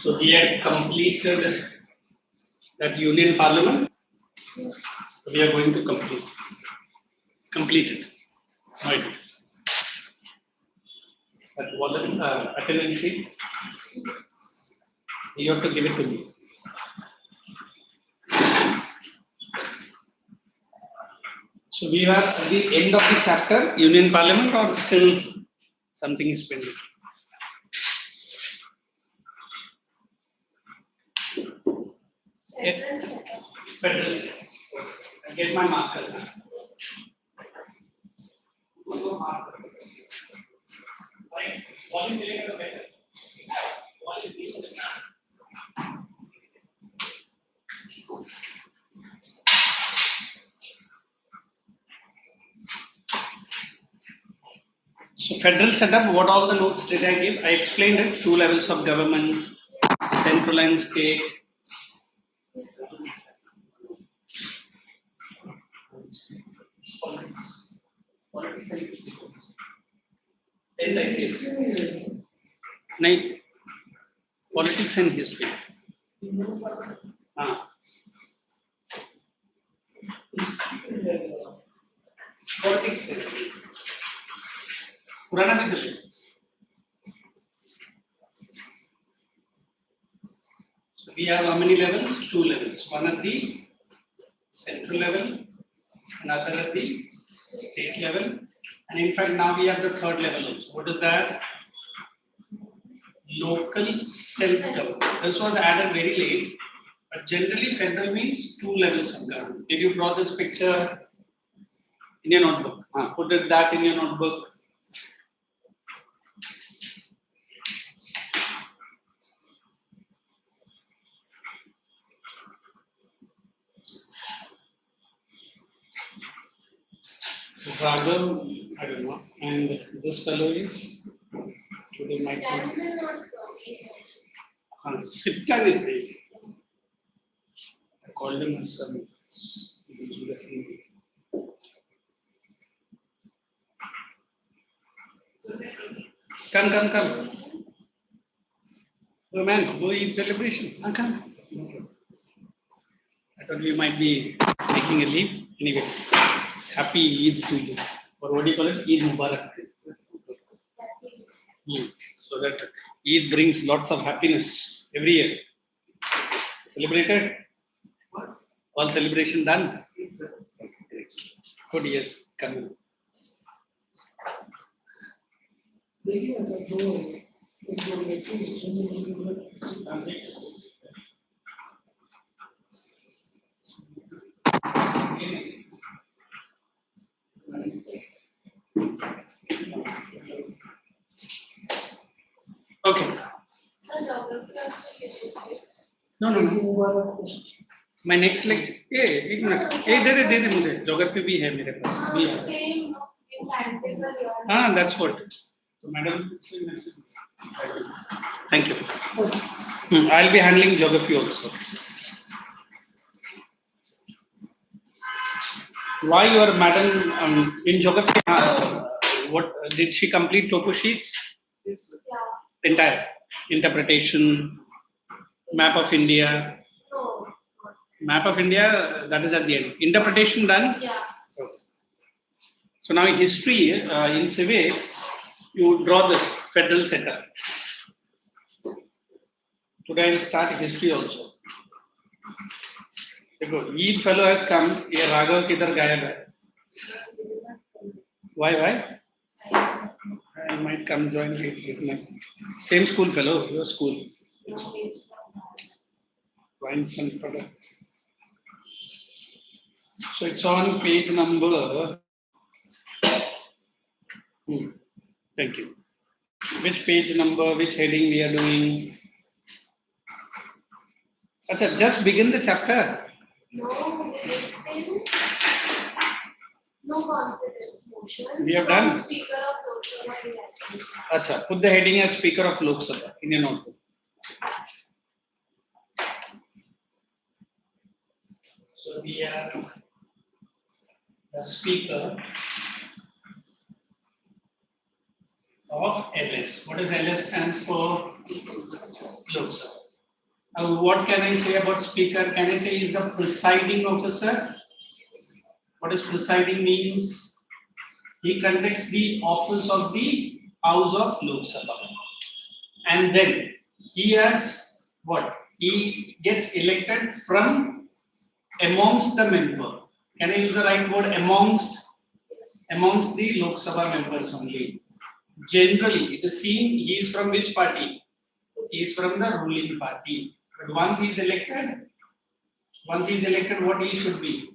So we had completed that Union Parliament. We are going to complete it. Right. That attendance sheet. You have to give it to me. So we are at the end of the chapter, Union Parliament, or still something is pending? Federal. I get my marker. So federal setup, what all the notes did I give? I explained it, 2 levels of government, central and state. Politics and history. Politics. पुराना भी चले. So we have how many levels? 2 levels. One at the central level, another at the state level, and in fact now we have the 3rd level also. What is that? Local self-government. This was added very late, but generally federal means 2 levels of government. Did you draw this picture in your notebook? Put that in your notebook. Rajya, I don't know, and this fellow is today my Siptan is there. I called him as some. Come. Oh man, go Eid celebration. Come. I thought we might be taking a leave. Anyway, happy Eid to you. Or what do you call it? Eid Mubarak. So that Eid brings lots of happiness every year. Celebrated? All celebration done? Good, yes. Come. Okay. No. My next lecture. एक minute. दे मुझे. Geography भी है मेरे पास. हाँ, that's what. So, madam. Thank you. I'll be handling geography also. Why your madam in geography? What did she complete? Topo sheets? Yes. Entire interpretation, map of India. No. Map of India, that is at the end. Interpretation done? Yeah. Okay. So now history, in civics, you draw the federal setup. Today I will start history also. Eid fellow has come. Ye Raghav kidhar gayab hai? Why? I might come join me. Same school fellow, your school. Wines and product. So it's on page number. Thank you. Which page number, which heading we are doing? Achha, just begin the chapter. No confidence motion. We have done. Speaker of Lok Sabha. Achha, put the heading as Speaker of Lok Sabha in your notebook. So we are the Speaker of LS. What does LS stands for? Lok Sabha. What can I say about speaker? Can I say he is the presiding officer? What does presiding means? He conducts the office of the House of Lok Sabha. And then he has what? He gets elected from amongst the member. Can I use the right word? Amongst the Lok Sabha members only. Generally, it is seen he is from which party? He is from the ruling party. But once he is elected, what he should be?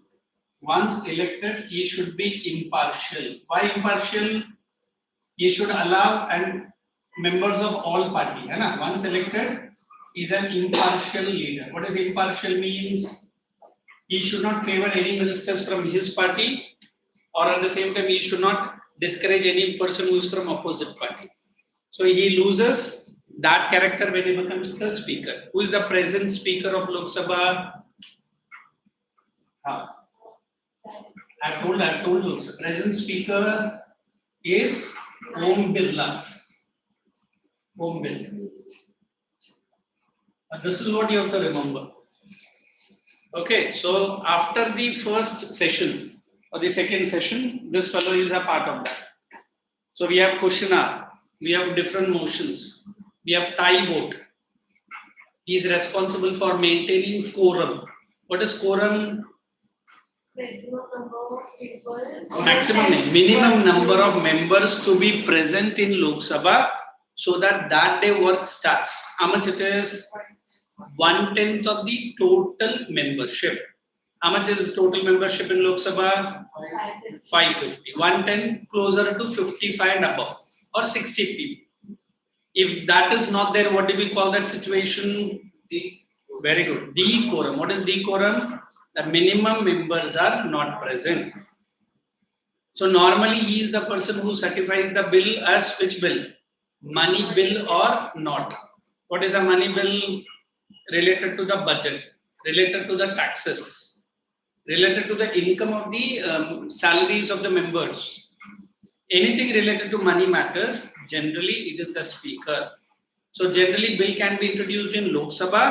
Once elected, he should be impartial. Why impartial? He should allow and members of all party. Hai Once elected, he is an impartial leader. What does impartial means? He should not favor any ministers from his party, or at the same time, he should not discourage any person who is from opposite party. So he loses that character when he becomes the speaker. Who is the present speaker of Lok Sabha? I told you. So present speaker is Om Birla. Om Birla. This is what you have to remember. Okay, so after the first session or the second session, this fellow is a part of that. So we have question hour, we have different motions, we have tie vote. He is responsible for maintaining quorum. What is quorum? Minimum number of members to be present in Lok Sabha so that day work starts. How much it is? 1/10 of the total membership. How much is total membership in Lok Sabha? 550. 1/10 closer to 55 and above, or 60 people. If that is not there, what do we call that situation? Very good. Decorum. What is decorum? The minimum members are not present. So normally he is the person who certifies the bill as which bill? Money bill or not. What is a money bill? Related to the budget, related to the taxes, related to the income of the salaries of the members. Anything related to money matters, generally it is the speaker. So generally bill can be introduced in Lok Sabha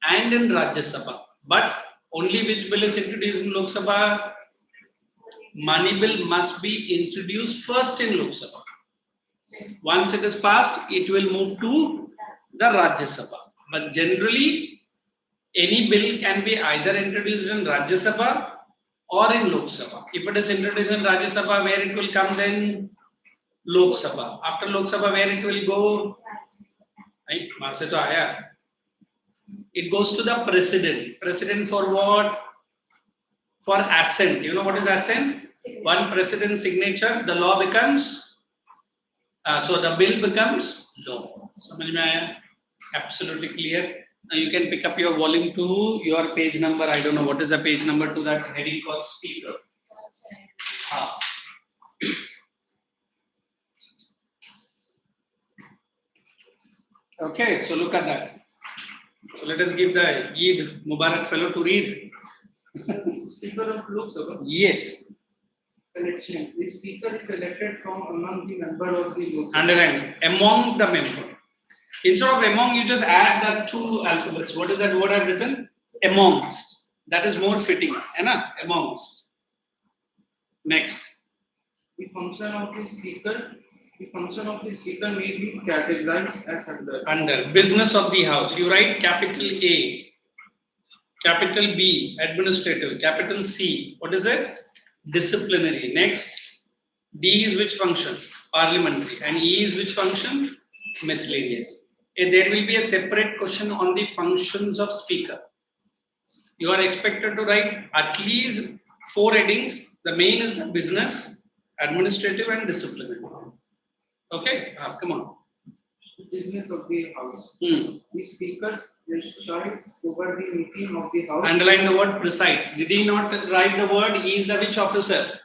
and in Rajya Sabha. But only which bill is introduced in Lok Sabha? Money bill must be introduced first in Lok Sabha. Once it is passed, it will move to the Rajya Sabha. But generally, any bill can be either introduced in Rajya Sabha or in Lok Sabha. If it is introduced in Rajya Sabha, where it will come then? Lok Sabha. After Lok Sabha, where it will go? It goes to the president. President for what? For assent. You know what is assent? One president's signature, the law becomes, so the bill becomes law. Samajh mein aaya? Absolutely clear. Now you can pick up your volume 2, your page number. I don't know what is the page number to that heading called speaker. Okay, so look at that. So let us give the Eid Mubarak fellow to read. Speaker of Lok Sabha. Yes. Election. The speaker is elected from among the members of the Lok Sabha. Underline. Among the member. Instead of among, you just add the two alphabets. What is that word I've written? Amongst. That is more fitting. Amongst. Next. The function of the speaker may be categorized as under. Under. Business of the house. You write capital A. Capital B. Administrative. Capital C. What is it? Disciplinary. Next. D is which function? Parliamentary. And E is which function? Miscellaneous. There will be a separate question on the functions of speaker. You are expected to write at least 4 headings. The main is the business, administrative and disciplinary. Okay, come on. Business of the house. The speaker presides over the meeting of the house. Underline the word presides. Did he not write the word? He is the which officer?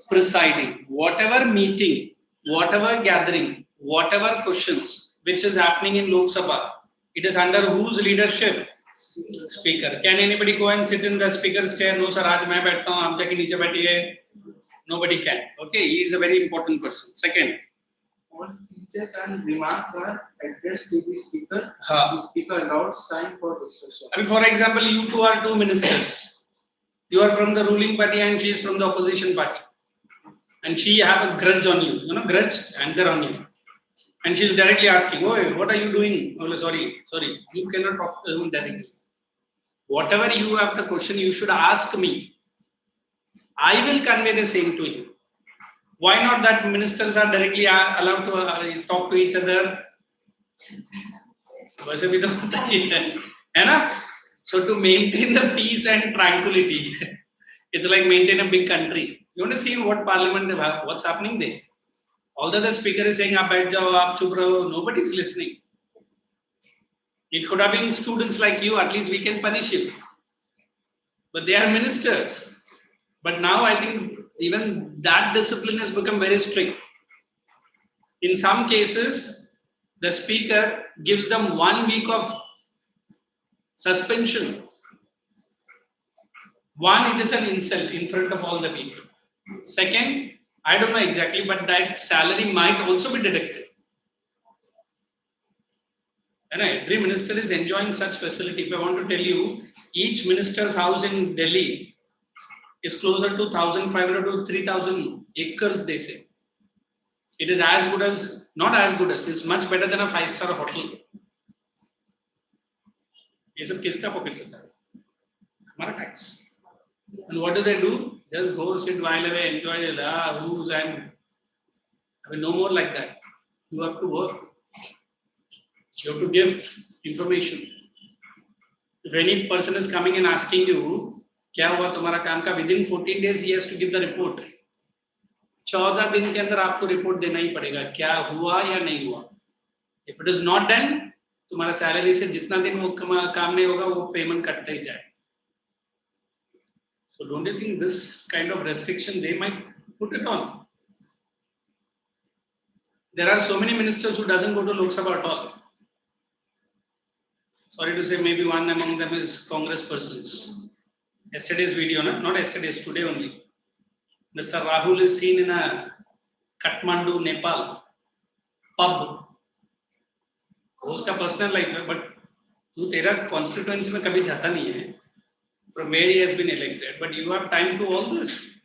Presiding. Whatever meeting, whatever gathering, whatever questions which is happening in Lok Sabha, it is under whose leadership? Speaker. Can anybody go and sit in the speaker's chair? No, sir, aaj main baithta hu, aap jaake niche baithiye. Nobody can. Okay, he is a very important person. Second. all speeches and remarks are addressed to the speaker. हाँ. The speaker allows time for discussion. I mean, for example, you two are two ministers. You are from the ruling party and she is from the opposition party. And she have a grudge on you, grudge, anger on you. And she is directly asking, "Oh, what are you doing?" Oh, sorry. You cannot talk to him directly. Whatever you have the question, you should ask me. I will convey the same to him. Why not that ministers are directly allowed to talk to each other? वैसे भी तो होता ही है ना? So to maintain the peace and tranquility, it's like maintain a big country. You want to see what parliament, what's happening there? Although the speaker is saying, "आप बैठ जाओ, आप चुप रहो," nobody is listening. It could have been students like you. At least we can punish you. But they are ministers. But now I think even that discipline has become very strict. In some cases, the speaker gives them 1 week of suspension. One, it is an insult in front of all the people. Second, I don't know exactly, but that salary might also be deducted. And every minister is enjoying such facility. If I want to tell you, each minister's house in Delhi is closer to 1,500 to 3,000 acres, they say. It is as good as, not as good as, it's much better than a 5-star hotel. ये सब किसका pocket से जाता है? हमारा tax. And what do? Just go sit while away, enjoy the rules, and I mean, no more like that. You have to work. You have to give information. If any person is coming and asking you, क्या हुआ तुम्हारा काम का, within 14 days he has to give the report. 14 दिन के अंदर आपको report देना ही पड़ेगा, क्या हुआ या नहीं हुआ. If it is not done, तुम्हारा सैलरी से जितना दिन वो काम नहीं होगा, वो पेमेंट कटता ही जाए. So don't you think this kind of restriction they might put it on? There are so many ministers who doesn't go to Lok Sabha at all. Sorry to say, maybe one among them is Congress persons. Yesterday's video, not yesterday's, today only. Mr. Rahul is seen in a Kathmandu, Nepal pub. उसका personal life है, but तू तेरा constituency में कभी जाता नहीं है. From where he has been elected, but you have time to all this.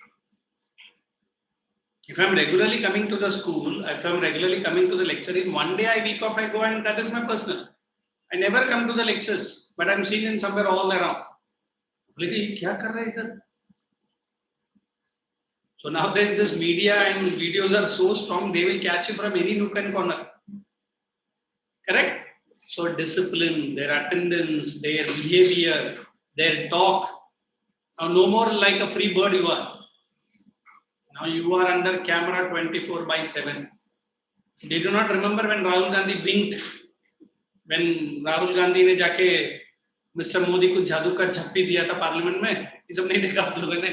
If I am regularly coming to the school, if I am regularly coming to the lecture, in one day I week off I go, and that is my personal. I never come to the lectures, but I am seen in somewhere all around. लेकिन ये क्या कर रहा है इधर? So nowadays this media and videos are so strong, they will catch you from any nook and corner. Correct? So discipline, their attendance, their behavior, their talk. Now no more like a free bird you are. Now you are under camera 24/7. Did you not remember when Rahul Gandhi winked? When Rahul Gandhi ने जाके mister Modi को जादू का झप्पी दिया था parliament में, ये सब नहीं देखा आप लोगों ने?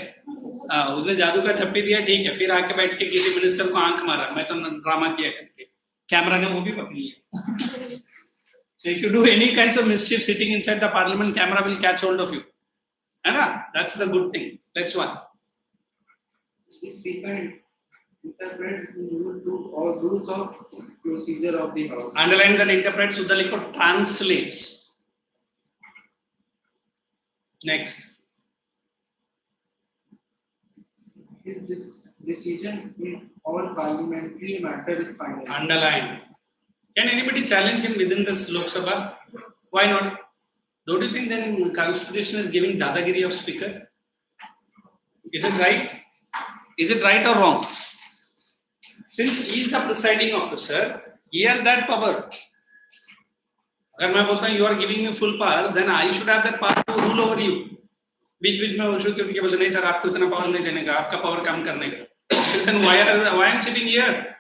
उसने जादू का झप्पी दिया, ठीक है, फिर आके बैठ के किसी मिनिस्टर को आंख मारा, मैं तो ड्रामा किया करके, कैमरा ने वो भी पकड़ लिया. So if you do any kinds of mischief sitting inside the parliament, camera will catch hold of you. That's the good thing. That's one. The speaker interprets the rules of procedure of the house. Underline that interprets, Sudha likho translates. Next. His decision in all parliamentary matters is final. Underline. Can anybody challenge him within this Lok Sabha? Why not? Don't you think then Constitution is giving dadagiri of speaker? Is it right? Is it right or wrong? Since he is the presiding officer, he has that power. अगर मैं बोलता हूँ you are giving me full power, then I should have that power to rule over you. बीच-बीच में उसे क्यों बोलते नहीं सर आपको इतना पावर नहीं देने का, आपका पावर कम करने का. Then why am I sitting here?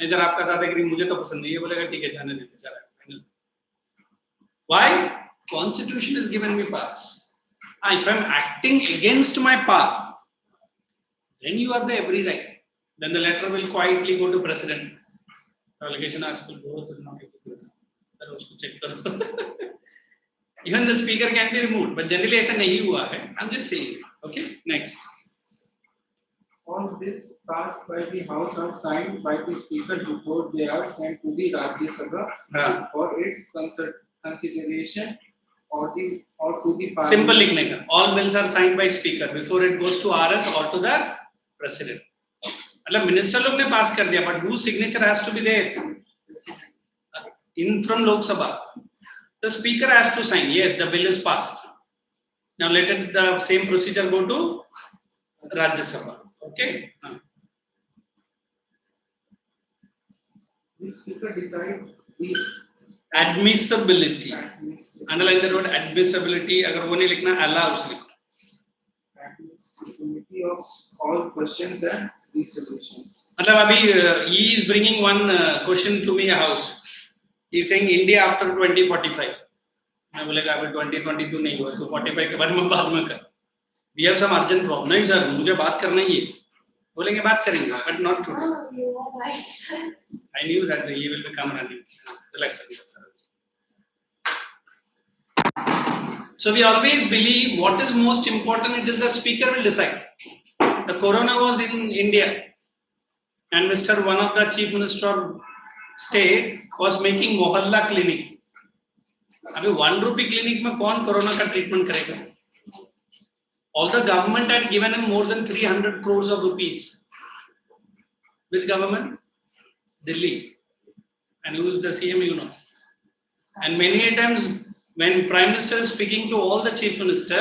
Sir आपका दादागिरी मुझे तो पसंद नहीं है, बोलेगा ठीक है जाने दे बेचारा. Why? Constitution has given me powers. If I am acting against my power, then you have the every right. Then the letter will quietly go to president. Qualification article check करो. Even the speaker can be removed, but generally ऐसा नहीं हुआ है. I'm just saying. Okay, next. All bills passed by the House are signed by the Speaker before they are sent to the Rajya Sabha for its consideration or to the Parliament. Simple लिखने का. All bills are signed by Speaker before it goes to RS or to the President. मतलब minister लोग ने पास कर दिया, but whose signature has to be there? In from Lok Sabha, the Speaker has to sign. Yes, the bill is passed. Now let it the same procedure go to Rajya Sabha. Okay. The Speaker decides the Admissibility. Underline the word admissibility. अगर वो नहीं लिखना, allows लिखना. admissibility of all questions and resolutions. मतलब अभी he is bringing one question to me a house. He is saying India after 2045. मैं बोलेगा अभी 2022 नहीं हुआ तो 45 के बारे में बात में कर. We have some urgent problem. नहीं सर, मुझे बात करना ही है. बोलेंगे बात करेंगे, but not today. I knew that he will become running. Relax. So we always believe what is most important, it is the Speaker will decide. The corona was in India, and one of the Chief Minister of State was making mohalla clinic. अभी 1 rupee clinic में कौन corona का treatment करेगा? All the government had given him more than 300 crores of rupees. Which government? Delhi. And who is the CM, you know. And many times when Prime Minister is speaking to all the Chief Minister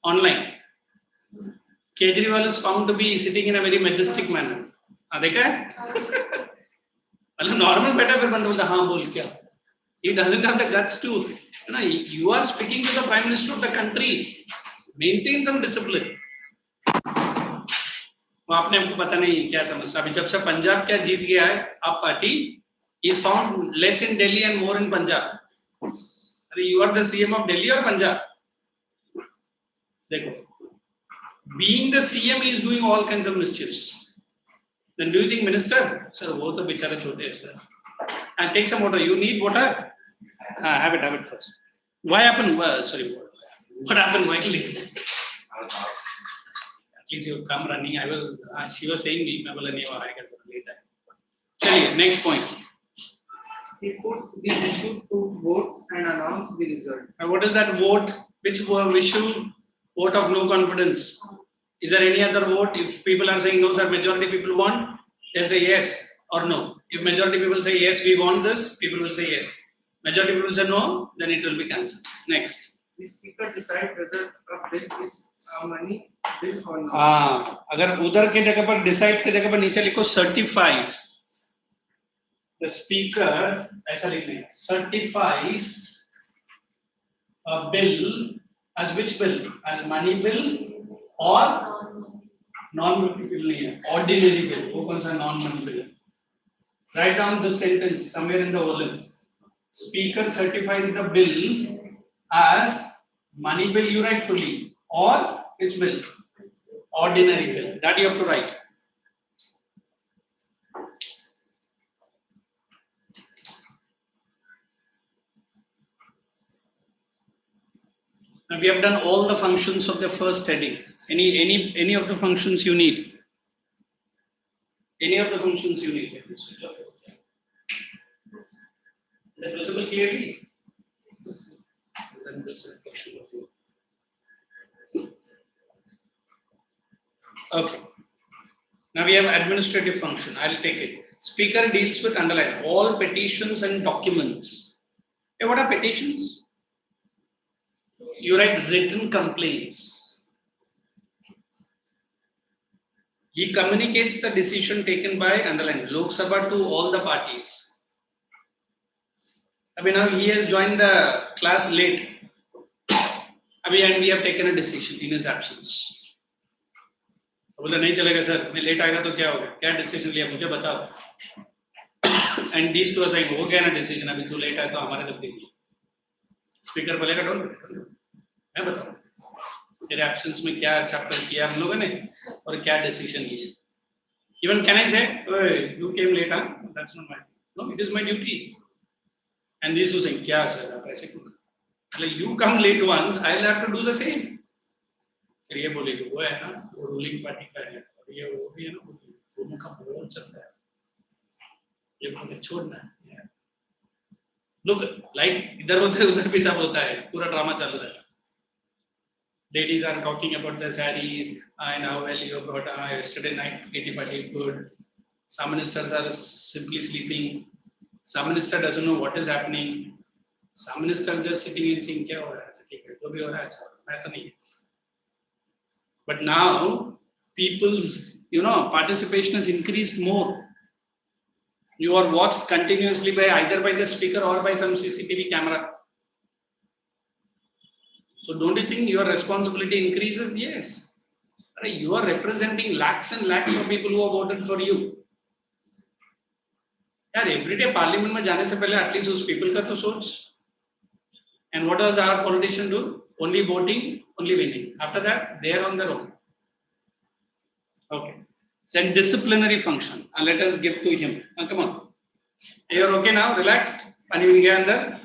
online, Kejriwal is found to be sitting in a very majestic manner. देखा? मतलब normal बैठा फिर बंदा बोलता हाँ बोल क्या? He doesn't have the guts to. You are speaking to the Prime Minister of the country. Maintain some discipline. वो आपने हमको पता नहीं क्या समझता. अभी जब से पंजाब क्या जीत गया है, आप party is found less in Delhi and more in Punjab. You are the CM of Delhi or Punjab? देखो, being the CM he is doing all kinds of mischiefs. Then do you think minister? Sir, वो तो बेचारे छोटे हैं sir. And take some water. You need water? Have it first. Why happened? What happened? Why late? At least you come running. She was saying me. I got late. Chaliye, next point. He puts the issue to vote and announce the result. What is that vote? Which issue? Vote of no confidence. Is there any other vote? If people are saying no, sir, majority people want, they say yes or no. If majority people say yes, we want this, people will say yes. Majority people say no, then it will be cancelled. Next. The Speaker decides whether a bill is a money bill or not. अगर उधर के जगह पर decides के जगह पर नीचे लिखो certifies. The Speaker ऐसा लिखना है. Certifies a bill as which bill? As money bill or non-money bill नहीं है. Ordinary bill. वो कौन सा non-money bill? Write down this sentence somewhere in the volume. Speaker certifies the bill as money bill, you write fully, or which bill? Ordinary bill. That you have to write. Now we have done all the functions of the first heading. Any of the functions you need? Any of the functions you need? Is that visible clearly? Okay. Now we have administrative function. I'll take it. Speaker deals with underline all petitions and documents. Hey, what are petitions? You write written complaints. He communicates the decision taken by underline Lok Sabha to all the parties. Now he has joined the class late. And we have taken a decision in his absence. बोला नहीं चलेगा sir, मैं late आएगा तो क्या होगा? क्या decision लिया मुझे बताओ. And these two are saying हो गया ना डिसीजन, अभी तू लेट आया तो हमारे तरफ देखिए. स्पीकर बोलेगा डोंट, मैं बताऊं तेरे एब्सेंस में क्या चैप्टर किया हम लोगों ने और क्या डिसीजन लिए. Even can I say, oh, you came late, huh? That's not my. No, it is my duty. And these two saying, क्या सर आप ऐसे क्यों? Like you come late once, I'll have to do the same. फिर ये बोलेगी वो है ना, वो रूलिंग पार्टी का है, और ये वो भी है ना, दोनों का विरोध चलता है, ये बोले छोड़ना है। लुक लाइक इधर उधर भी सब होता है, पूरा ड्रामा चल रहा है. Ladies are talking about the sarees and how well you brought yesterday night kitty party good. Some ministers are simply sleeping. Some minister doesn't know what is happening. Some minister just sitting and saying क्या हो रहा है, ठीक है जो भी हो रहा है अच्छा, मैं तो नहीं. But now people's participation has increased more. You are watched continuously by either by the speaker or by some CCTV camera. So don't you think your responsibility increases? Yes. You are representing lakhs and lakhs of people who have voted for you. यार everyday parliament में जाने से पहले at least उस people का तो सोच. And what does our politician do? Only voting, only winning. After that, they are on their own. Okay. Then disciplinary function. And let us give to him. Come on. You are okay now? Relaxed? And you will get under?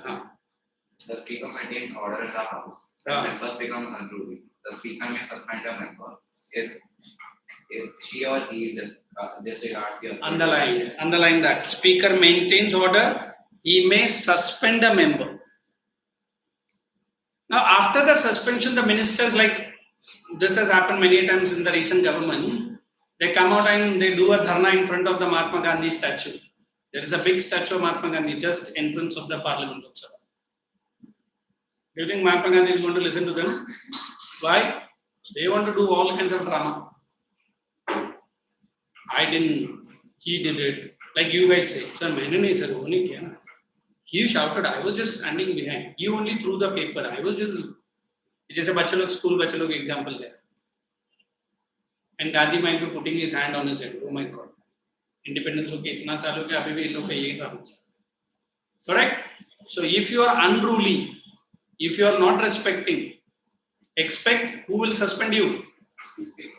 The speaker maintains order in the house. When members become unruly, the speaker may suspend a member if she or he disregards the authority. Underline that. Speaker maintains order. He may suspend a member. Now, after the suspension, the ministers, like this has happened many times in the recent government, they come out and they do a dharna in front of the Mahatma Gandhi statue. There is a big statue of Mahatma Gandhi just entrance of the Parliament of Sabha. Do you think Mahatma Gandhi is going to listen to them? Why? They want to do all kinds of drama. I didn't, he did it. Like you guys say, sir, मैंने नहीं sir, वो नहीं किया ना. He shouted, I was just standing behind. You only threw the paper. I was just, जैसे बच्चे लोग school बच्चे लोग example है. And Gandhi might be putting his hand on his head. Oh my God. Independence होके इतना साल हो गया अभी भी इन लोग का यही काम है. Correct? So if you are unruly, if you are not respecting, expect who will suspend you?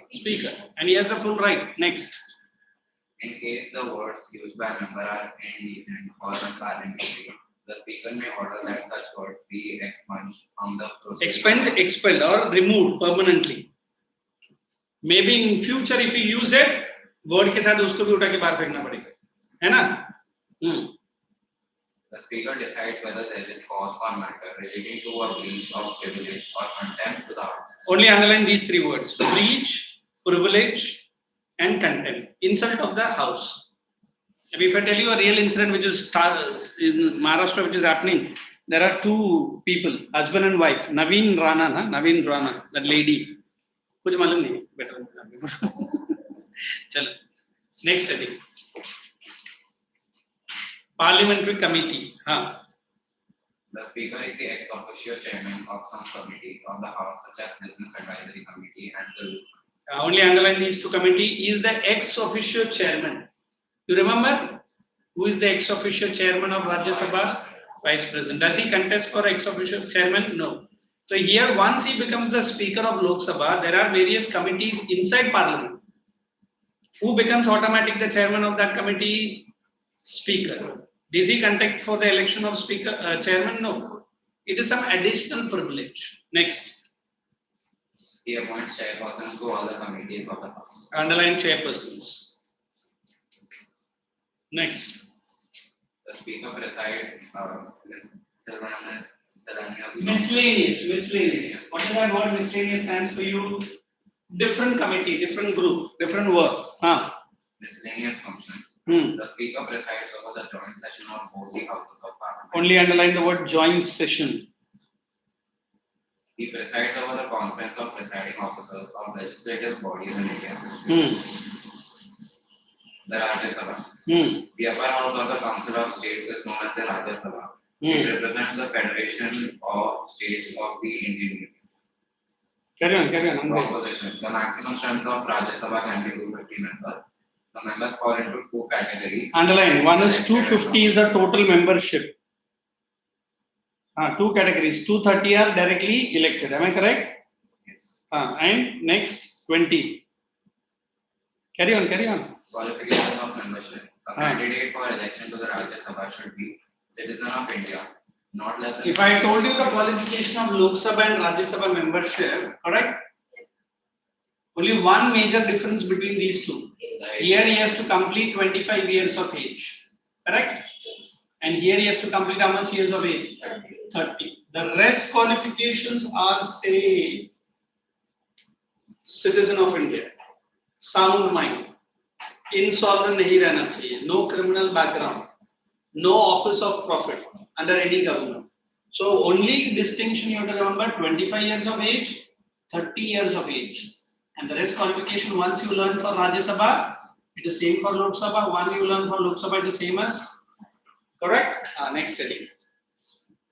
Speaker. And he has a full right. Next. In case the words used by a member are indecent or unparliamentary, the speaker may order that such words be expunged from the proceedings. Expelled or removed permanently. Maybe in future if you use it, word के साथ उसको भी उठा के बाहर फेंकना पड़ेगा, है ना? The speaker decides whether there is cause for matter relating to a breach of privilege or contempt to the house. Only underline these three words: breach, privilege, and contempt. Insult of the house. If I tell you a real incident which is in Maharashtra, which is happening, there are two people, husband and wife. Naveen Rana, that lady. कुछ मालूम नहीं, better. चलो, next study. Parliamentary committee. The speaker is the ex officio chairman of some committees of the house, such as Business Advisory Committee and the only underline these two committees. He is the ex officio chairman. You remember who is the ex officio chairman of Rajya Sabha? Vice President. Does he contest for ex officio chairman? No. So here, once he becomes the speaker of Lok Sabha, there are various committees inside Parliament. Who becomes automatic the chairman of that committee? Speaker. Does he contest for the election of speaker chairman? No. It is some additional privilege. Next. He appoints chairpersons to all the committees of the house. Underline chairpersons. Next. The speaker presides Miscellaneous. What does that word miscellaneous stands for you? Different committee, different group, different work. Miscellaneous functions. The speaker presides over the joint session of both the houses of parliament. Only underline the word joint session. He presides over the conference of presiding officers of legislative bodies in India. The Rajya Sabha. The upper house of the Council of States is known as the Rajya Sabha. It represents the Federation of States of the Indian Union. Carry on. Composition. The maximum strength of Rajya Sabha can be 250 members. The members fall into two categories. Underline. One is 250 is the total membership. Two categories. 230 are directly elected. Am I correct? Yes. And next 20. Carry on. Qualification of membership. A candidate for election to the Rajya Sabha should be citizen of India, not less than. If I told you the qualification of Lok Sabha and Rajya Sabha membership, correct? Only one major difference between these two. Here he has to complete 25 years of age. Correct? And here he has to complete how much years of age? 30. The rest qualifications are same. Citizen of India. Sound mind. Insolvent nahi rehna chahiye. No criminal background. No office of profit under any government. So only distinction you have to remember: 25 years of age, 30 years of age. And the rest qualification, once you learn for Rajya Sabha, it is same for Lok Sabha. One you learn for Lok Sabha, it is same as. Correct? Next heading.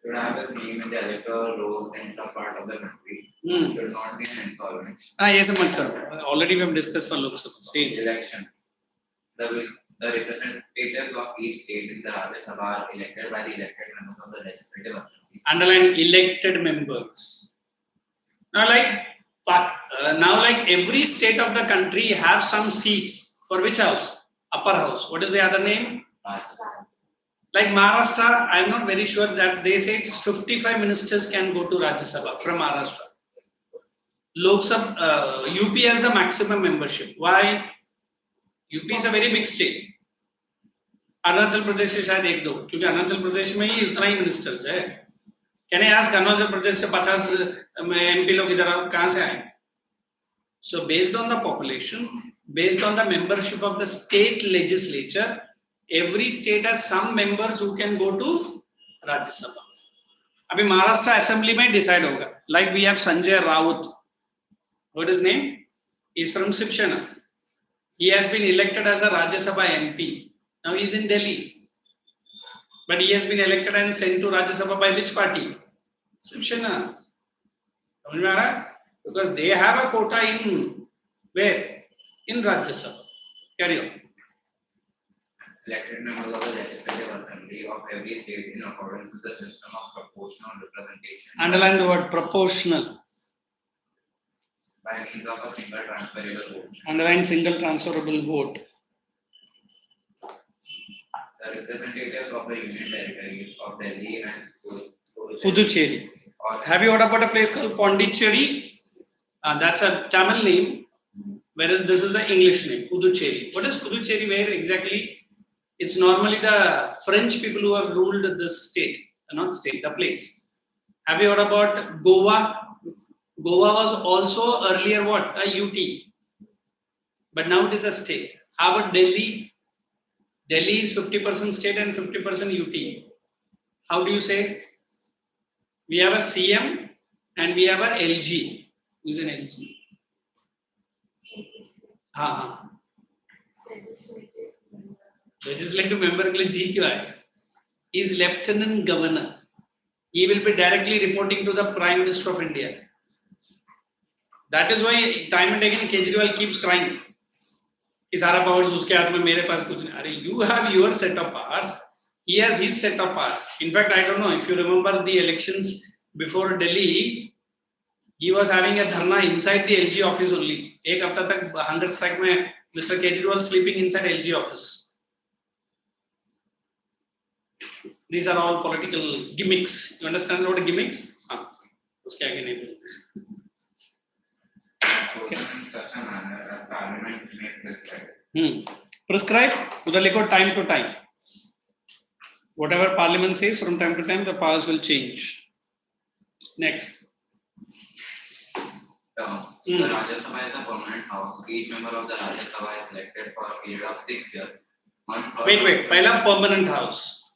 Should have his name in the electoral roll in some part of the country. Should not be an insolvent. Yes, already we have discussed for Lok Sabha. Same. Election. The representatives of each state in the Rajya Sabha are elected by the elected members of the legislative assembly. Underline elected members. Now, like every state of the country have some seats for which house? Upper house. What is the other name? Like Maharashtra, I am not very sure that they say it's 55 ministers can go to Rajya Sabha from Maharashtra. Lok Sabha, UP has the maximum membership. Why? UP is a very big state. Arunachal Pradesh से शायद एक दो, क्योंकि अरुणाचल प्रदेश में ही उतना ही ministers है. Can I ask Arunachal Pradesh से 50 MP लोग इधर कहाँ से आए? So based on the population, based on the membership of the state legislature, every state has some members who can go to Rajya Sabha. अभी महाराष्ट्र असेंबली में डिसाइड होगा. Like we have Sanjay Raut. What is his name? He is from Shivsena. He has been elected as a Rajya Sabha MP. Now he is in Delhi. But he has been elected and sent to Rajya Sabha by which party? Shivsena. Because they have a quota in where? In Rajya Sabha. Carry on. Elected members of the legislative assembly of every state in accordance with the system of proportional representation. Underline the word proportional. By means of a single transferable vote. Underline single transferable vote. The representatives of the union territories of Delhi and Puducherry. Have you heard about a place called Pondicherry? That's a Tamil name, whereas this is an English name, Puducherry. What is Puducherry? Where exactly? It's normally the French people who have ruled this state, not state, the place. Have you heard about Goa? Goa was also earlier what? A UT. But now it is a state. How about Delhi? Delhi is 50% state and 50% UT. How do you say? We have a CM and we have a LG. Who is an LG? Legislative member के लिए G क्यों आया? He is Lieutenant Governor. He will be directly reporting to the Prime Minister of India. That is why time and again Kejriwal keeps crying. कि सारा powers उसके हाथ में, मेरे पास कुछ नहीं. अरे, you have your set of powers. He has his set of powers. In fact, I don't know if you remember the elections before Delhi. He was having a dharna inside the LG office only. एक हफ्ता तक 100 strike में Mr. Kejriwal sleeping inside LG office. These are all political gimmicks. You understand what gimmicks? उसके आगे नहीं बोलते. In such a manner as Parliament may prescribe. Prescribe to the liquid time to time. Whatever Parliament says, from time to time, the powers will change. Next. The Rajya Sabha is a permanent house. Each member of the Rajya Sabha is elected for a period of 6 years. Wait. Pahla permanent house.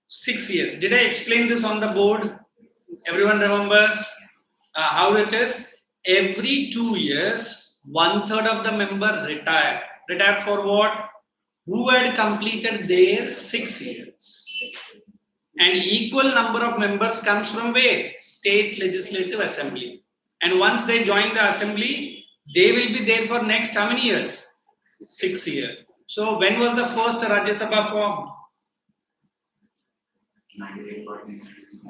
6 years. Did I explain this on the board? Everyone remembers how it is? Every 2 years, 1/3 of the member retire. Retire for what? Who had completed their 6 years. And equal number of members comes from where? State Legislative Assembly. And once they join the assembly, they will be there for next how many years? 6 years. So when was the first Rajya Sabha formed?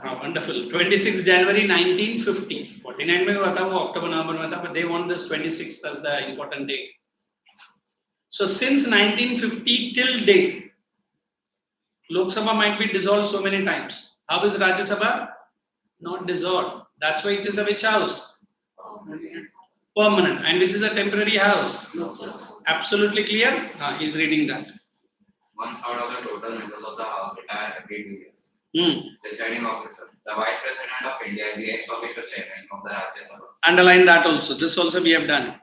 Wonderful. 26 January 1950. 49 में हुआ था वो, October November में था, but they want this 26th as the important day. So since 1950 till date, Lok Sabha might be dissolved so many times. How is Rajya Sabha? Not dissolved. That's why it is a which house? Permanent. And which is a temporary house? Absolutely clear? He's reading that. 1/3 of the total members of the House retire every 2 years. Deciding officer. The Vice President of India is the ex-official chairman of the Rajya Sabha. Underline that also. This also we have done.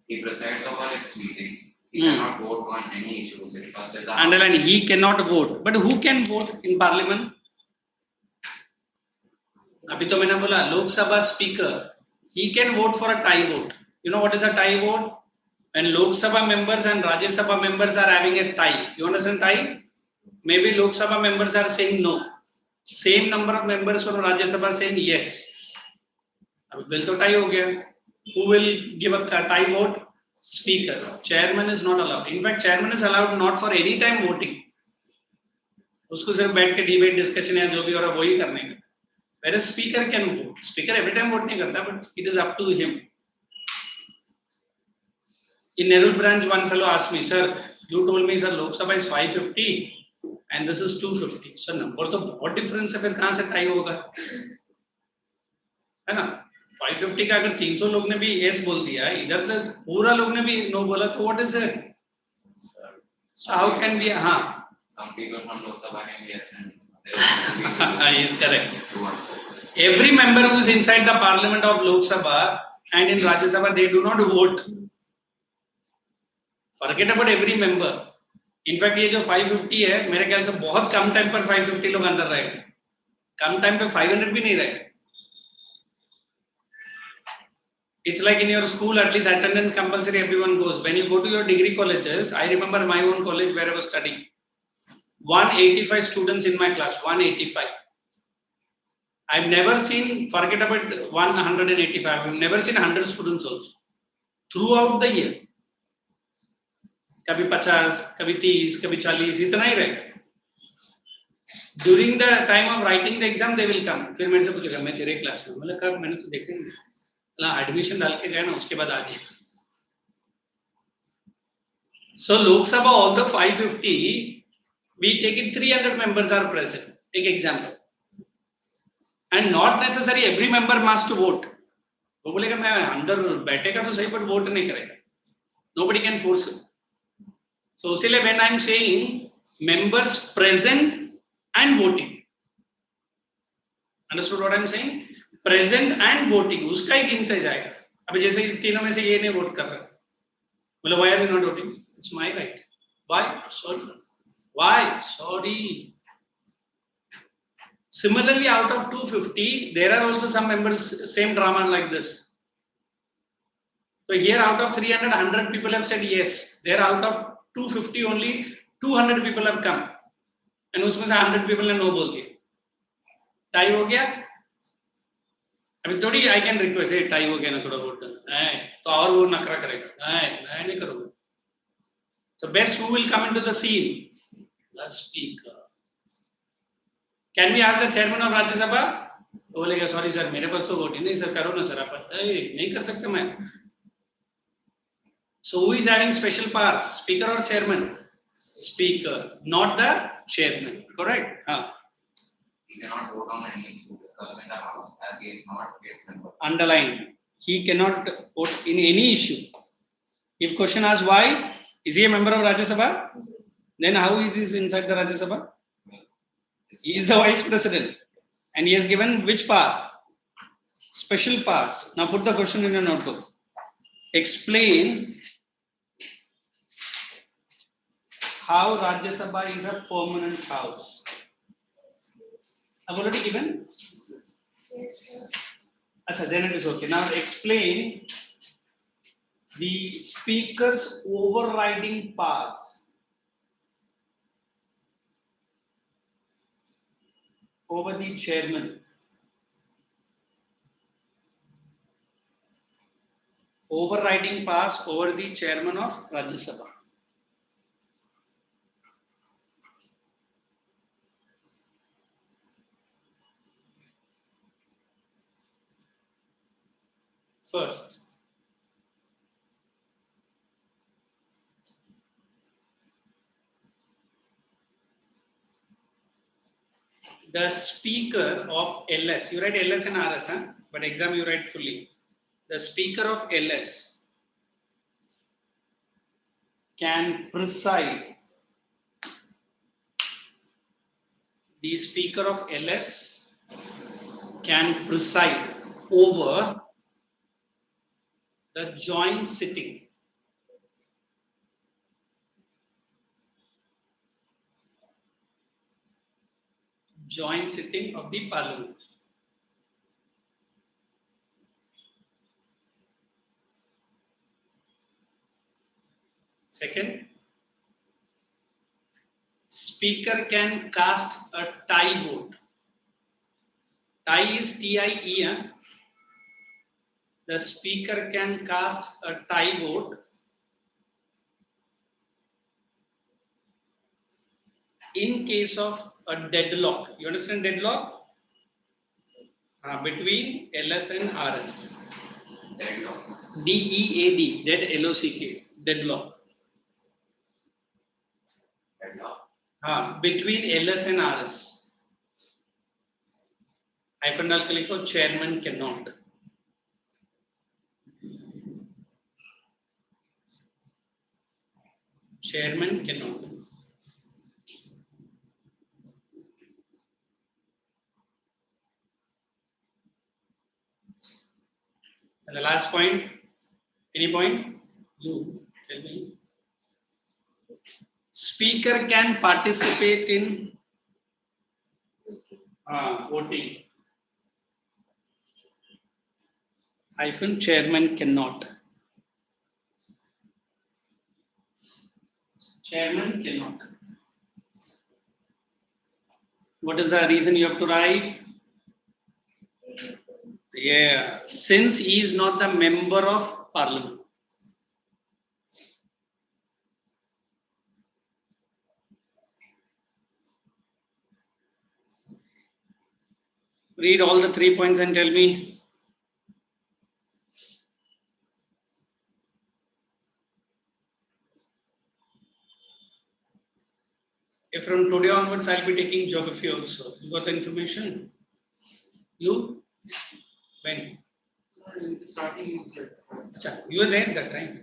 He presides over its meetings. He cannot vote on any issue discussed in the House. Underline, he cannot vote. But who can vote in Parliament? अभी तो मैंने बोला लोक सभा speaker, he can vote for a tie vote. You know what is a tie vote? When Lok Sabha members and Rajya Sabha members are having a tie. You understand tie? Maybe Lok Sabha members are saying no. Same number of members from Rajya Sabha are saying yes. अब bill तो tie हो गया. Who will give a tie vote? Speaker. Chairman is not allowed. In fact, chairman is allowed not for any time voting. उसको सिर्फ बैठ के debate discussion या जो भी हो रहा है वही करने का. Whereas speaker can vote. Speaker every time vote नहीं करता, but it is up to him. In Nehru branch, one fellow asked me, sir, you told me, sir, Lok Sabha is 550 and this is 250. Sir, number तो बहुत difference है, फिर कहाँ से tie होगा? है ना? 550 का अगर 300 लोग ने भी yes बोल दिया, इधर से पूरा लोग ने भी no बोला, तो what is it? So how can we? हाँ. Some people from Lok Sabha can be yes and he is correct. Every member who is inside the parliament of Lok Sabha and in Rajya Sabha, they do not vote. Forget about every member. In fact, ये जो 550 है, मेरे ख्याल से बहुत कम time पर 550 लोग अंदर रहेंगे. कम टाइम पे 500 भी नहीं रहेंगे. It's like in your school, at least attendance compulsory, everyone goes. When you go to your degree colleges, I remember my own college where I was studying. 185 students in my class, 185. I've never seen, forget about 185, I've never seen 100 students also. Throughout the year. कभी 50, कभी 30, कभी 40, इतना ही रहेगा. During the time of writing the exam, they will come. फिर मेरे से पूछेगा, मैं तेरे क्लास में. मैंने कहा, मैंने तो देखा नहीं. ना एडमिशन डाल के गया ना, उसके बाद आज. So Lok Sabha, all the 550, we take it 300 members are present. Take example. And not necessarily every member must vote. वो बोलेगा मैं अंदर बैठेगा तो सही पर वोट नहीं करेगा. Nobody can force it. So इसलिए when I am saying members present and voting. Understood what I am saying? Present and voting. उसका ही गिनते जाएगा. अभी जैसे तीनों में से ये नहीं वोट कर रहा. बोले why are you not voting? It's my right. Why? Sorry. Why? Sorry. Similarly, out of 250, there are also some members, same drama like this. So here out of 300, 100 people have said yes. There out of 250 only 200 people have come. And उसमें से 100 people ने no बोल दिया. Tie हो गया? अभी थोड़ी I can request, hey, tie हो गया ना थोड़ा वोट नहीं, तो और वो नखरा करेगा. नहीं करोगे. So best who will come into the scene? The speaker. Can we ask the chairman of Rajya Sabha? वो बोलेगा sorry sir, मेरे पास तो वोट ही नहीं सर, करो ना सर आप. नहीं कर सकते मैं. So who is having special powers? Speaker or chairman? Speaker, not the chairman. Correct? He cannot vote on any issue discussed in the House as he is not its member. Underline. He cannot vote in any issue. If question asks why, is he a member of Rajya Sabha? Then how he is inside the Rajya Sabha? He is the vice president. And he has given which power? Special powers. Now put the question in your notebook. Explain how Rajya Sabha is a permanent house. I've already given? Yes, Achha, then it is okay. Now explain the speaker's overriding powers over the chairman. Overriding powers over the chairman of Rajya Sabha. First, the speaker of LS, you write LS and RS, huh? But exam you write fully. The speaker of LS can preside. The speaker of LS can preside over the joint sitting. Joint sitting of the parliament. Second, speaker can cast a tie vote. Tie is TIE. Huh? The speaker can cast a tie vote in case of a deadlock. You understand deadlock? Between LS and RS. Deadlock. DEAD, dead LOCK, deadlock. Deadlock. Between LS and RS. Hyphen डाल के लिखो chairman cannot. Chairman cannot. And the last point, any point? You tell me. Speaker can participate in voting. Hyphen chairman cannot. Chairman cannot. What is the reason you have to write? Yeah, since he is not the member of parliament. Read all the 3 points and tell me. If from today onwards I'll be taking geography also. You got the information? You? When? In the starting you said. You were there at that time.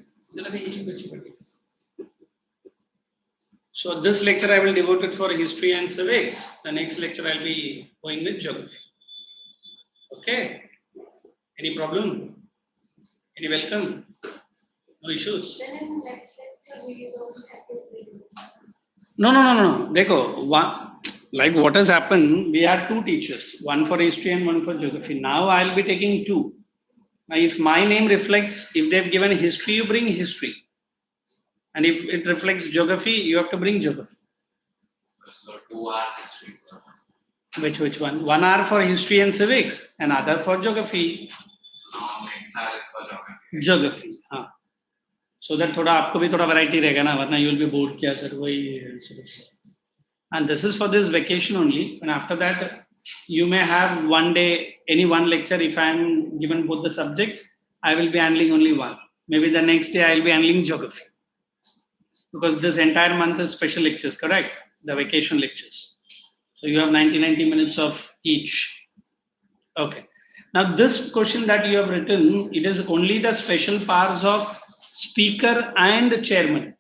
So this lecture I will devote it for history and civics. The next lecture I'll be going with geography. Okay? Any problem? Any welcome? No issues? Then in the next lecture, we don't have to read this. No. Dekho, like what has happened, we had two teachers, one for history and one for geography. Now I'll be taking two. Now if my name reflects, if they've given history, you bring history. And if it reflects geography, you have to bring geography. So 2 hours history. Which one? 1 hour for history and civics, and other for geography. Next hour is for geography. Geography. हाँ. So that थोड़ा आपको भी थोड़ा variety रहेगा ना, वरना you will be bored क्या sir वही. And this is for this vacation only. And after that, you may have one day, any one lecture. If I am given both the subjects, I will be handling only one. Maybe the next day I will be handling geography. Because this entire month is special lectures, correct? The vacation lectures. So you have 90 minutes of each. Okay. Now this question that you have written, it is only the special powers of speaker and chairman.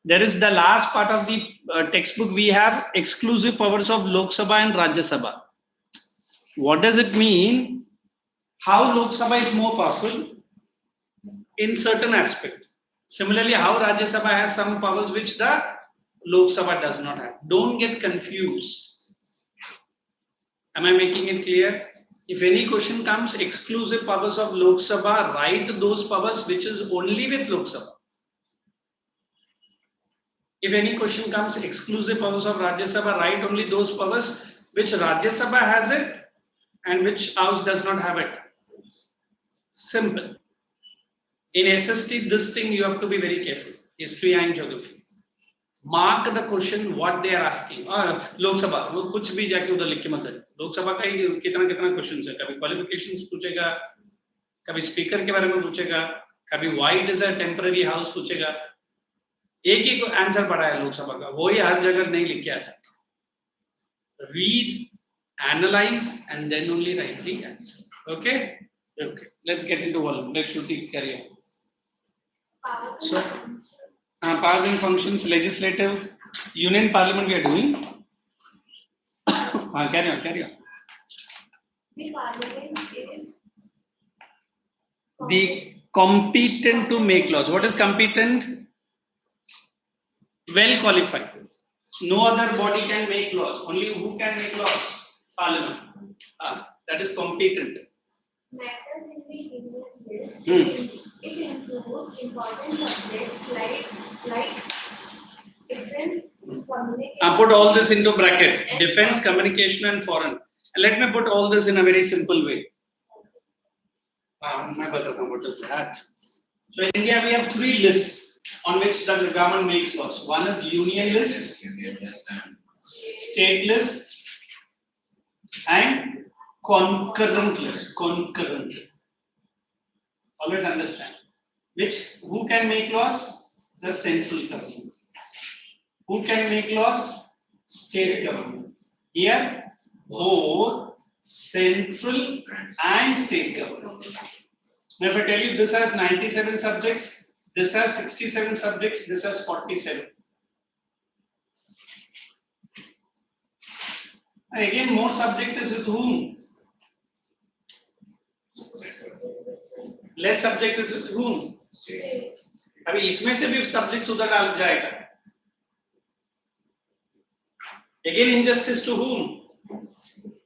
There is the last part of the textbook. We have exclusive powers of Lok Sabha and Rajya Sabha. What does it mean? How Lok Sabha is more powerful in certain aspects. Similarly, how Rajya Sabha has some powers which the Lok Sabha does not have. Don't get confused. Am I making it clear? If any question comes, exclusive powers of Lok Sabha, write those powers which is only with Lok Sabha. If any question comes, exclusive powers of Rajya Sabha, write only those powers which Rajya Sabha has it and which House does not have it. Simple. In SST, this thing you have to be very careful. History and geography. Mark the question what they are asking. Lok Sabha, वो कुछ भी जाके उधर लिख के मत जाए. लोक सभा का ही कितना क्वेश्चन है. कभी क्वालिफिकेशंस पूछेगा, कभी स्पीकर के बारे में पूछेगा, कभी why it is a temporary house पूछेगा. एक ही आंसर पड़ा है लोकसभा का, वो ही हर जगह नहीं लिख के आ जाता. read, analyze, and then only write the answer. Okay? Okay. Let's get into volume. Let's shoot it, carry on. So, powers and functions, legislative, union parliament we are doing. Carry on, carry on. The parliament is The competent to make laws. What is competent? Well qualified. No other body can make laws. Only who can make laws? Parliament. That is competent. matters in the Indian list. It includes important subjects like defense, communication. Put all this into bracket. Defense, communication, and foreign. And let me put all this in a very simple way. What is that? So in India we have 3 lists on which the government makes laws. One is union list, state list, and concurrent list. Concurrent. Always understand. Who can make laws? The central government. Who can make laws? State government. Here, both central and state government. Now, if I tell you this has 97 subjects, this has 67 subjects, this has 47. And again, more subject is with whom? Less subject is with whom? अभी इसमें से भी subjects उधर डाल जाएगा. Again, injustice to whom?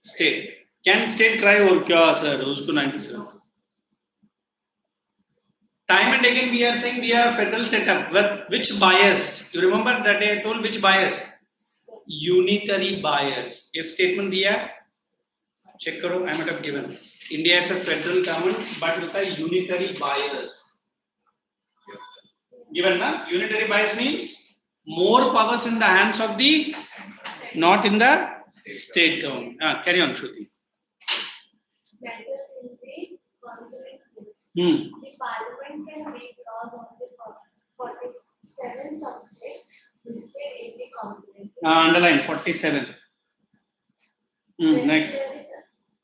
State. Can state cry or क्या sir? उसको 97. Time and again we are saying we are federal setup. But which biased? You remember that day I told which biased? Unitary bias. ये statement दिया. Check करो. I might have given. India is a federal government, but with a unitary bias. Given na? Unitary bias means more powers in the hands of the, not in the state government. Carry on, Shruti. Matters in the concurrent list. The parliament can make laws on the 47 subjects listed in the concurrent list. Underline 47. Then Next. there is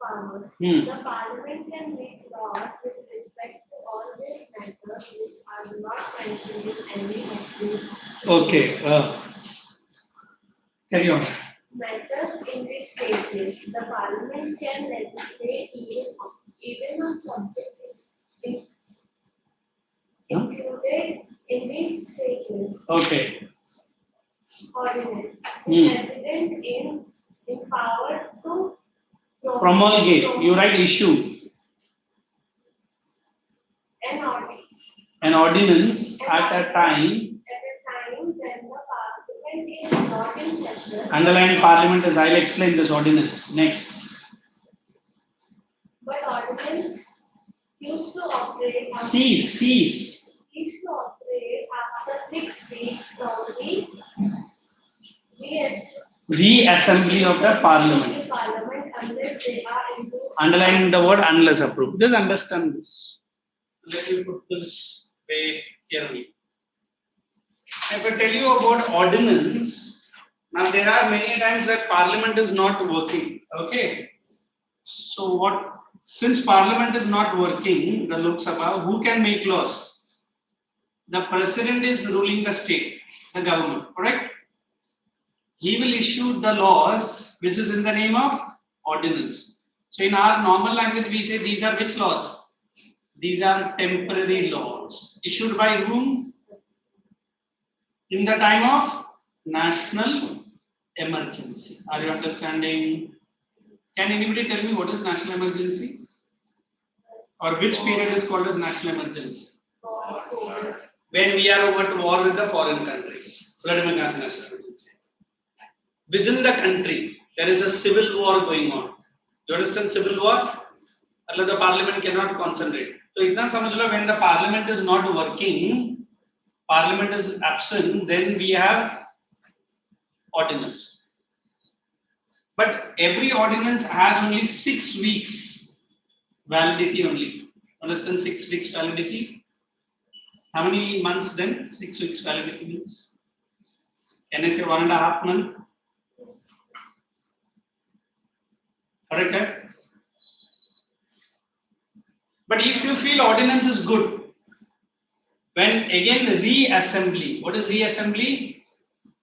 powers. The parliament can make laws with respect to all these matters which are not mentioned in any of these. Okay. Carry on. Matters in the state list. The parliament can legislate even on subjects included in the state list. Okay. Ordinance. The president empowered to Promulgate. You write issue. An Ordinance at a time. when the parliament is not in session. Underline parliament is. I'll explain this ordinance. Next. But ordinance used to operate. Cease. Used to operate after 6 weeks from the Reassembly of the parliament. Unless they are into. Underline the word unless approved. Just understand this. Let me put this way carefully. If I tell you about ordinance, now there are many times that parliament is not working. Okay. So what? Since parliament is not working, the Lok Sabha, who can make laws? The president is ruling the state, the government, correct? He will issue the laws which is in the name of ordinance. So in our normal language we say these are which laws? These are temporary laws. Issued by whom? In the time of national emergency. Are you understanding? Can anybody tell me what is national emergency? Or which period is called as national emergency? When we are over to war with the foreign countries. Flood में कहाँ से national emergency? Within the country, there is a civil war going on. You understand civil war? The parliament cannot concentrate. So, itna samajh lo, when the parliament is not working, parliament is absent, then we have ordinance. But every ordinance has only 6 weeks validity only. Understand 6 weeks validity? How many months then? 6 weeks validity means? Can I say 1.5 months? Correct? Eh? But if you feel ordinance is good, when again the reassembly, what is reassembly?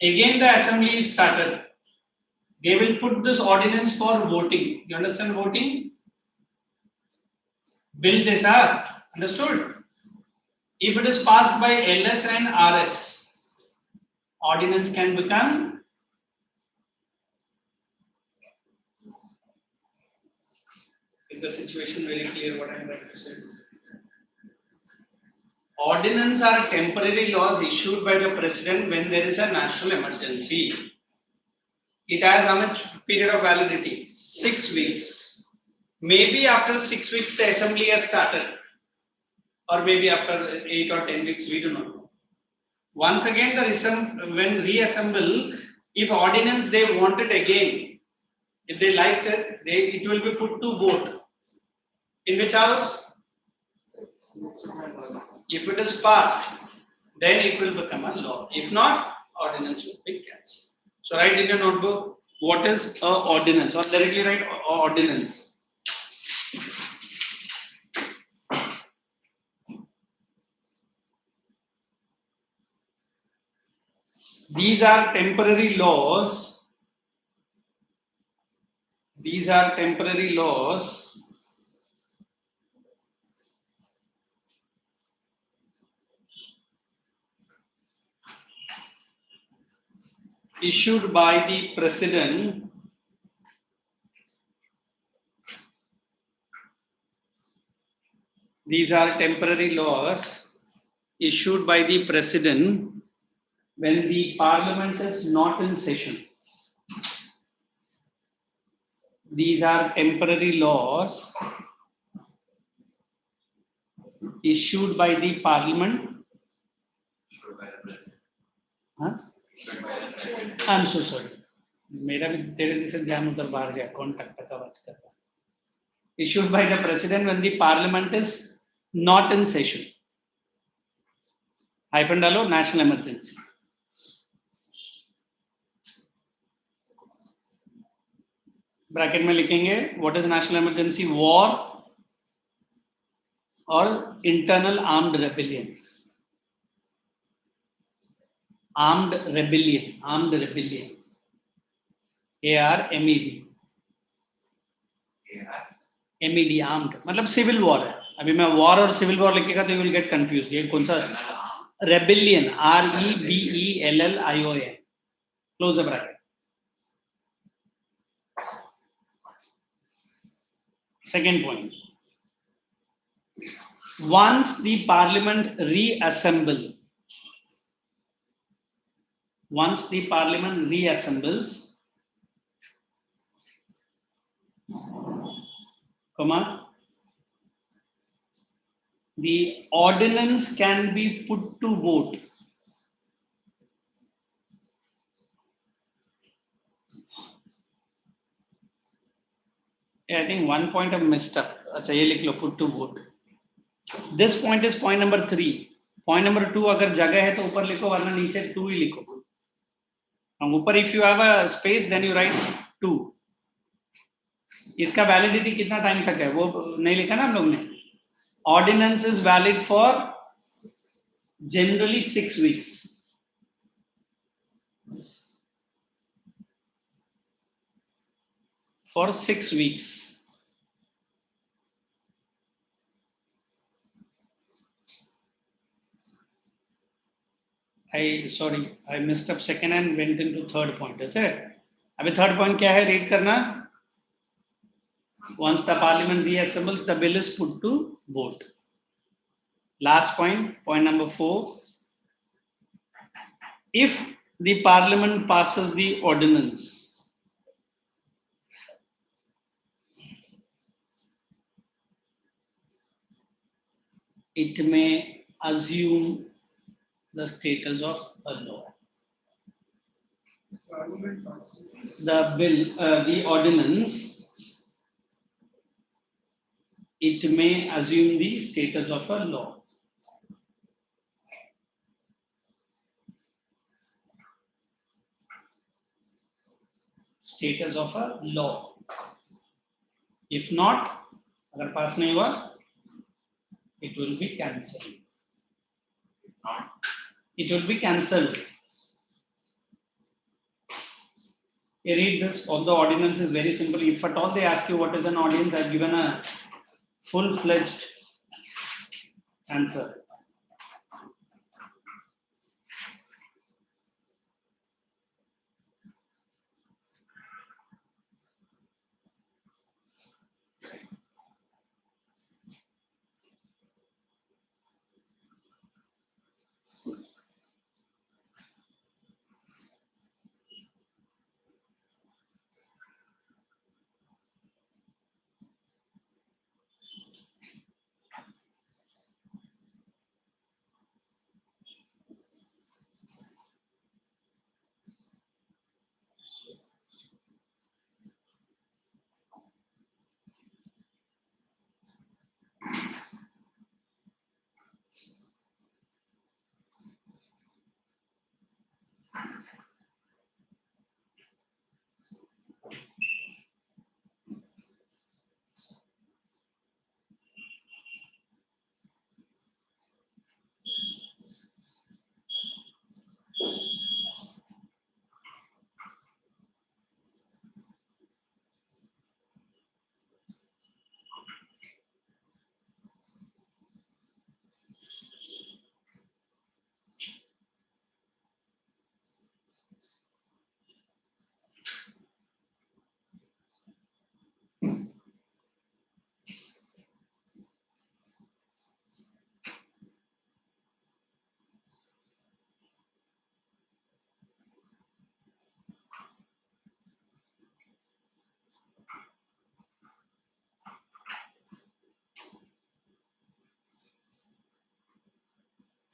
Again the assembly is started. They will put this ordinance for voting. You understand voting? Bills are understood. If it is passed by LS and RS, ordinance can become. Is the situation very clear what I am trying to say? Ordinance are temporary laws issued by the president when there is a national emergency. It has how much period of validity? 6 weeks. Maybe after 6 weeks the assembly has started, or maybe after 8 or 10 weeks, we do not know. Once again, when reassemble, if ordinance they want it again, if they liked it, it will be put to vote. In which house? If it is passed, then it will become a law. If not, ordinance will be cancelled. So write in your notebook, what is a ordinance, or directly write ordinance. These are temporary laws. These are temporary laws issued by the president These are temporary laws issued by the president when the parliament is not in session. These are temporary laws issued by the parliament. Issued by the president. Huh? Issued by the president. I'm so sorry. मेरा भी तेरे जैसे ध्यान उधर बाहर गया कौन टक आवाज कर रहा issued by the president when the parliament is not in session. Hyphen डालो national emergency. ब्रैकेट में लिखेंगे what is national emergency? War or internal armed rebellion. Armed rebellion. ARMED. MED armed मतलब सिविल वॉर है. अभी मैं war और civil war लिखेगा तो यू विल गेट कंफ्यूज. ये कौन सा rebellion REBELLION. Close the bracket. Second point. Once the parliament reassembles, the ordinance can be put to vote. I think one point I messed up. अच्छा ये लिख लो put to vote. This point is point number 3. Point number 2 अगर जगह है तो ऊपर लिखो वरना नीचे 2 ही लिखो. ऊपर if you have a space then you write 2. इसका वैलिडिटी कितना टाइम तक है वो नहीं लिखा ना हम लोग ने. Ordinance is valid for generally 6 weeks. For 6 weeks. I messed up second and went into third point. Is it? अभी third point क्या है? Read करना. Once the parliament reassembles, the bill is put to vote. Last point, point number 4. If the parliament passes the ordinance, it may assume the status of a law. The bill, the ordinance, it may assume the status of a law. Status of a law. If not, अगर पास नहीं हुआ, it will be cancelled. It will be cancelled. You read this. All the ordinance is very simple. If at all they ask you what is an ordinance, I've given a full-fledged answer.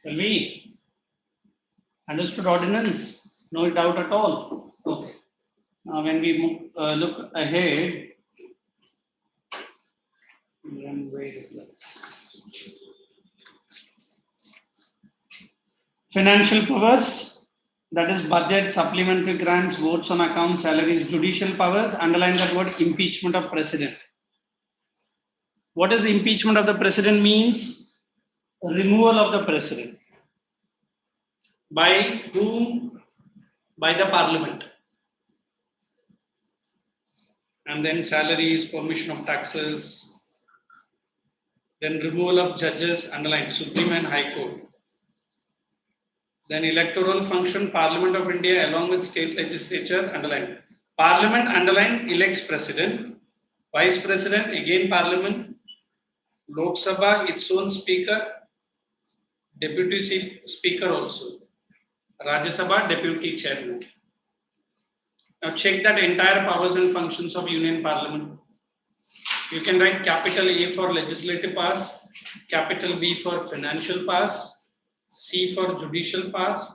Shall we? Understood ordinance? No doubt at all. Okay. Now, when we look ahead, financial powers, that is budget, supplementary grants, votes on accounts, salaries, judicial powers. Underline that word, impeachment of president. What does impeachment of the president means? Removal of the president. By whom? By the parliament. And then salaries, permission of taxes, then removal of judges, underline Supreme and High Court. Then electoral function, Parliament of India along with state legislature, underline. Parliament, underline, elects president, vice president, again parliament, Lok Sabha, its own speaker, deputy speaker also, Rajya Sabha, deputy chairman. Now check that entire powers and functions of Union Parliament. You can write capital A for legislative powers, capital B for financial powers, C for judicial powers,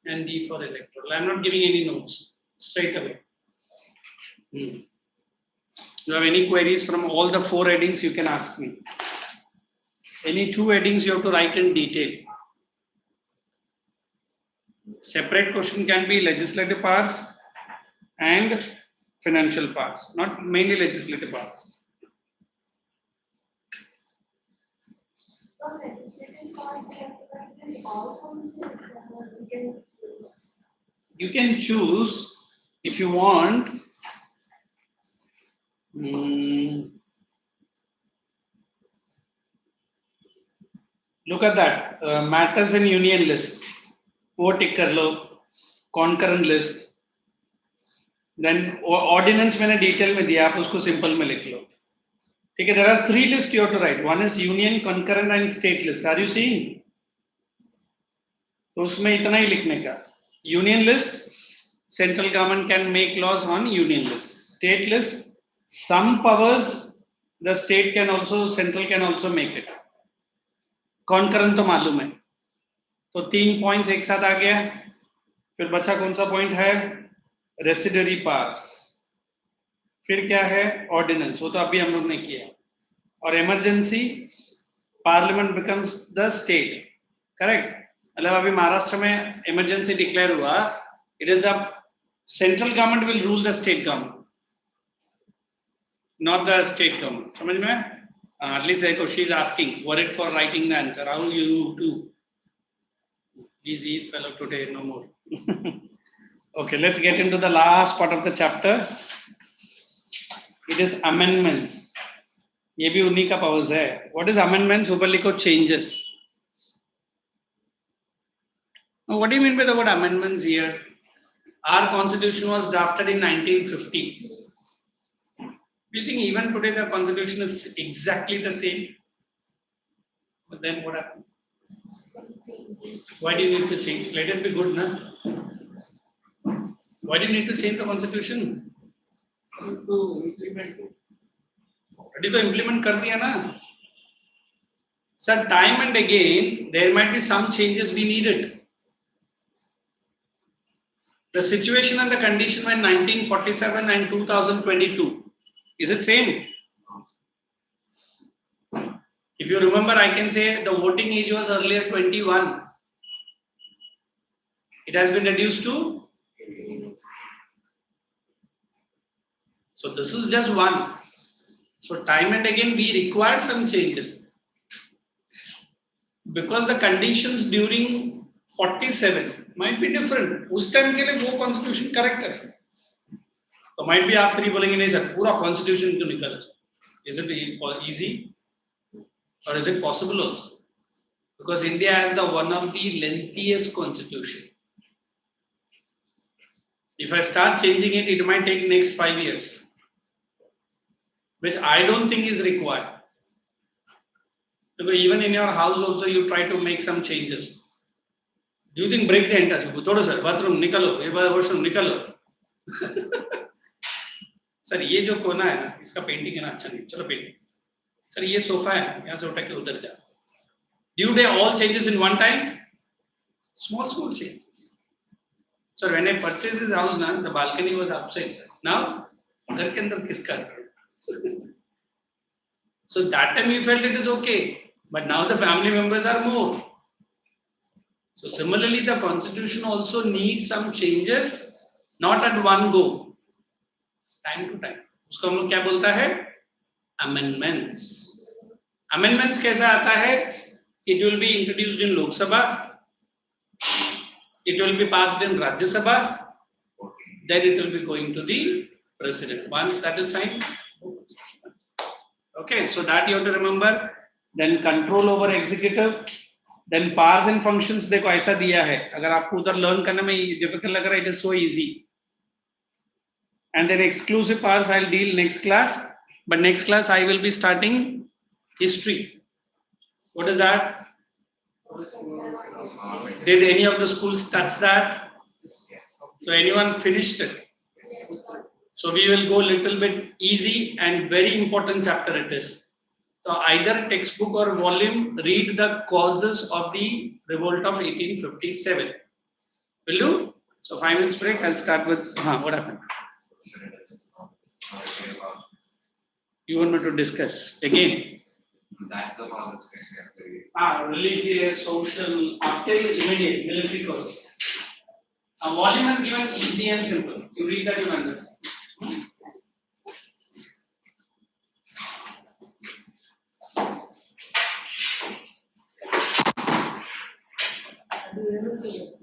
and D for electoral. I am not giving any notes, straight away. You have any queries from all the 4 headings, you can ask me. Any 2 headings you have to write in detail. Separate question can be legislative powers and financial powers, not mainly legislative powers. You can choose if you want. Look at that matters in union list. वो टिक कर लो, concurrent list. Then ordinance मैंने detail में दिया, आप उसको simple में लिख लो. ठीक है, there are 3 lists you have to write. One is union, concurrent and state list. Are you seeing? तो उसमें इतना ही लिखने का. Union list, central government can make laws on union list. State list, some powers the state can also, central can also make it. Concurrent तो मालूम है. तो 3 points एक साथ आ गया. फिर बचा कौन सा पॉइंट है? रेसिडरी पार्स. फिर क्या है? ऑर्डिनेंस. वो तो अभी हम लोग ने किया. और emergency, parliament becomes the state. Correct. मतलब अभी महाराष्ट्र में इमरजेंसी डिक्लेयर हुआ. It is the central government will rule the state government. not the state government. समझ में? At least she is asking, worried for writing the answer. How you do? Easy fellow today, no more. Okay, let's get into the last part of the chapter. It is amendments. ये भी उन्हीं का powers है. What is amendments? ऊपर लिखो changes. Now, what do you mean by the word amendments here? Our constitution was drafted in 1950. Do you think even today the constitution is exactly the same? But then what happened? Why do you need to change? Let it be good, na? Why do you need to change the constitution? To implement it. Already to implement कर दिया ना? Sir, time and again there might be some changes we needed. The situation and the condition when 1947 and 2022, is it same? If you remember, I can say the voting age was earlier 21. It has been reduced to. So this is just one. So time and again we require some changes. Because the conditions during 47 might be different. उस time के लिए वो constitution correct है. तो might be आप three बोलेंगे नहीं sir, पूरा constitution तो निकल. Is it easy? Or is it possible also? Because India has the one of the lengthiest constitution. If I start changing it, it might take next 5 years, which I don't think is required. Because even in your house also you try to make some changes. Do you think break the entire? Thoda sir, bathroom nikalo, ये washroom nikalo. Sir, ये जो कोना है ना, इसका painting है ना अच्छा नहीं, चलो पेंटिंग. Sir, ये सोफा है, यहाँ से उठा के उधर जा. Do you do all changes in one time? Small changes. So when I purchased this house, na, the balcony was outside. Sir. Now, घर के अंदर किसका? So that time we felt it is okay, but now the family members are more. So similarly, the constitution also needs some changes, not at one go, time to time. उसको हम लोग क्या बोलता है? Amendments. Amendments कैसा आता है? It will be introduced in Lok Sabha. It will be passed in Rajya Sabha. Then it will be going to the president. Once that is signed. Okay, so that you have to remember. Then control over executive. Then powers and functions देखो ऐसा दिया है. अगर आपको उधर learn करने में difficult लग रहा है, it is so easy. And then exclusive powers I'll deal next class. But next class I will be starting history. What is that? Did any of the schools touch that? So anyone finished it? So we will go little bit easy and very important chapter it is. So either textbook or volume, read the causes of the revolt of 1857. Will do? So 5 minutes break, I'll start with, what happened? You want me to discuss again? That's the cause. Religious, social, up till immediate military causes. Volume is given easy and simple. You read that, you'll understand. Do you ever see it?